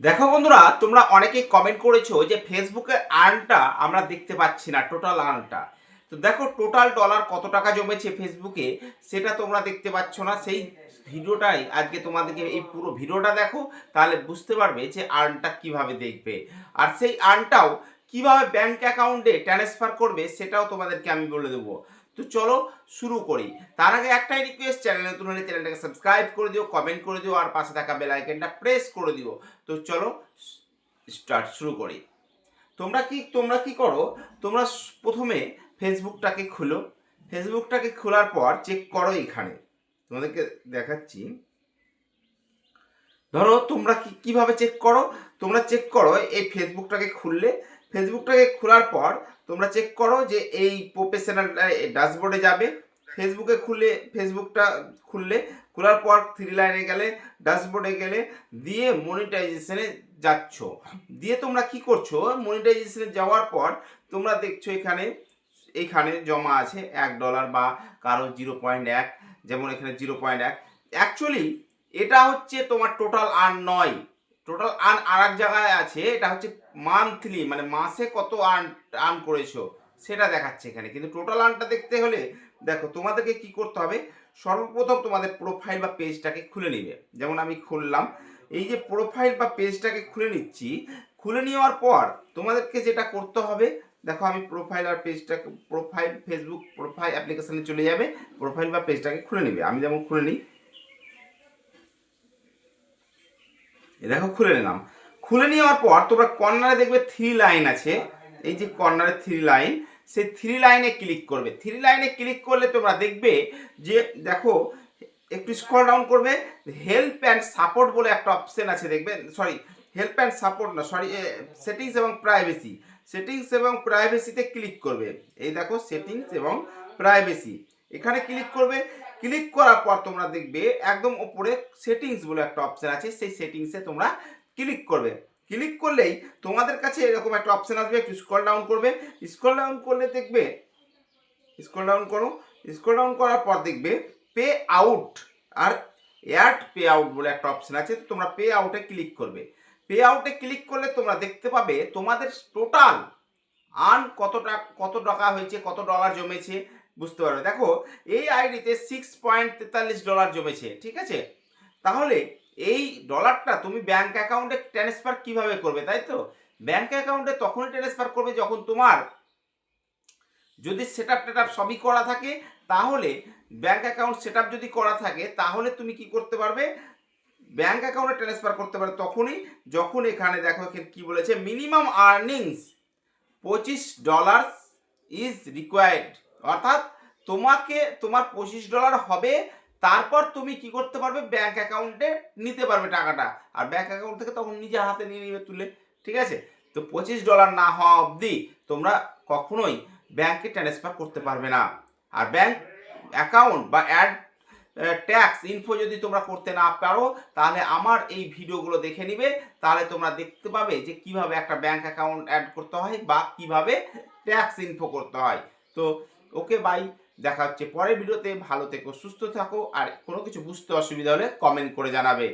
দেখো বন্ধুরা, তোমরা অনেকেই কমেন্ট করেছো যে ফেসবুকের আর্নটা আমরা দেখতে পাচ্ছি না, টোটাল আর্নটা। তো দেখো, টোটাল ডলার কত টাকা জমেছে ফেসবুকে সেটা তোমরা দেখতে পাচ্ছ না। সেই ভিডিওটাই আজকে তোমাদেরকে, এই পুরো ভিডিওটা দেখো, তাহলে বুঝতে পারবে যে আর্নটা কিভাবে দেখবে, আর সেই আর্নটাও কিভাবে ব্যাংক অ্যাকাউন্টে ট্রান্সফার করবে সেটাও তোমাদেরকে আমি বলে দেবো। তো চলো শুরু করি। তার আগে একটাই রিকোয়েস্ট, চ্যানেল নতুন হলে চ্যানেলটাকে সাবস্ক্রাইব করে দিও, কমেন্ট করে দিও, আর পাশে থাকা বেল আইকনটা প্রেস করে দিও। তো চলো শুরু করি। তোমরা কি করো, তোমরা প্রথমে ফেসবুকটাকে খুলো। ফেসবুকটাকে খোলার পর চেক করো, এখানে তোমাদেরকে দেখাচ্ছি। ধরো তোমরা কিভাবে চেক করো, তোমরা চেক করো এই ফেসবুকটাকে খুললে। ফেসবুকটাকে খোলার পর তোমরা চেক করো যে এই প্রফেশনাল ড্যাশবোর্ডে যাবে। ফেসবুকটা খুললে, খোলার পর থ্রি লাইনে গেলে, ড্যাশবোর্ডে গেলে, দিয়ে মনিটাইজেশনে যাচ্ছ। দিয়ে তোমরা কি করছো, মনিটাইজেশনে যাওয়ার পর তোমরা দেখছো এখানে জমা আছে $1 বা কারো 0.1, যেমন এখানে 0.1। অ্যাকচুয়ালি এটা হচ্ছে তোমার টোটাল আর্ন নয়। টোটাল আর্ন আর এক জায়গায় আছে, এটা হচ্ছে মান্থলি, মানে মাসে কত আর্ন করেছো সেটা দেখাচ্ছে এখানে। কিন্তু টোটাল আর্নটা দেখতে হলে দেখো, তোমাদেরকে কি করতে হবে, সর্বপ্রথম তোমাদের প্রোফাইল বা পেজটাকে খুলে নিবে। যেমন আমি খুললাম, এই যে প্রোফাইল বা পেজটাকে খুলে নিচ্ছি। খুলে নেওয়ার পর তোমাদেরকে যেটা করতে হবে, দেখো আমি ফেসবুক প্রোফাইল অ্যাপ্লিকেশনে চলে যাবে, প্রোফাইল বা পেজটাকে খুলে নিবে। আমি যেমন খুলে নিই, দেখো খুলে নিলাম। খুলে নেওয়ার পর তোমরা কর্নারে দেখবে থ্রি লাইন আছে, এই যে কর্নারে থ্রি লাইন, সেই থ্রি লাইনে ক্লিক করবে। থ্রি লাইনে ক্লিক করলে তোমরা দেখবে যে, দেখো একটু স্ক্রল ডাউন করবে, হেল্প অ্যান্ড সাপোর্ট বলে একটা অপশন আছে, দেখবে, সরি হেল্প অ্যান্ড সাপোর্ট না, সরি সেটিংস এবং প্রাইভেসি। সেটিংস এবং প্রাইভেসিতে ক্লিক করবে। এই দেখো সেটিংস এবং প্রাইভেসি, এখানে ক্লিক করবে। ক্লিক করার পর তোমরা দেখবে একদম উপরে সেটিংস বলে একটা অপশন আছে, সেই সেটিংসে তোমরা ক্লিক করবে। ক্লিক করলেই তোমাদের কাছে এরকম একটা অপশন আসবে, একটু স্ক্রল ডাউন করবে। স্ক্রল ডাউন করলে দেখবে, স্ক্রল ডাউন করো, স্ক্রল ডাউন করার পর দেখবে পে আউট আর অ্যাড পে আউট বলে একটা অপশন আছে। তোমরা পে আউটে ক্লিক করবে। পে আউটে ক্লিক করলে তোমরা দেখতে পাবে তোমাদের টোটাল আর্ন কত টাকা হয়েছে, কত ডলার জমেছে বুঝতে পারবে। দেখো এই আইডিতে $6.43 জমেছে, ঠিক আছে। তাহলে এই ডলারটা তুমি ব্যাংক অ্যাকাউন্টে ট্রান্সফার কিভাবে করবে, তাই তো? ব্যাংক অ্যাকাউন্টে তখনই ট্রান্সফার করবে যখন তোমার যদি সেটআপ সবই করা থাকে। তাহলে ব্যাংক অ্যাকাউন্ট সেটআপ যদি করা থাকে, তাহলে তুমি কি করতে পারবে, ব্যাংক অ্যাকাউন্টে ট্রান্সফার করতে পারবে তখনই যখন এখানে দেখো এখানে কি বলেছে, মিনিমাম আর্নিংস $25 ইজ রিকোয়ার্ড। অর্থাৎ তোমার $25 হবে, তারপর তুমি কি করতে পারবে, ব্যাংক অ্যাকাউন্টে নিতে পারবে টাকাটা। আর ব্যাংক অ্যাকাউন্ট থেকে তখন নিজে হাতে নিয়ে নিবে তুলে, ঠিক আছে। তো $25 না হওয়া অবধি তোমরা কখনোই ব্যাংকে ট্রান্সফার করতে পারবে না। আর ব্যাংক অ্যাকাউন্ট বা অ্যাড ট্যাক্স ইনফো যদি তোমরা করতে না পারো, তাহলে আমার এই ভিডিওগুলো দেখে নিবে। তাহলে তোমরা দেখতে পাবে যে কিভাবে একটা ব্যাংক অ্যাকাউন্ট অ্যাড করতে হয় বা কিভাবে ট্যাক্স ইনফো করতে হয়। তো ওকে বাই, দেখা হচ্ছে পরের ভিডিওতে। ভালো থেকো, সুস্থ থাকো, আর কোনো কিছু বুঝতে অসুবিধা হলে কমেন্ট করে জানাবে।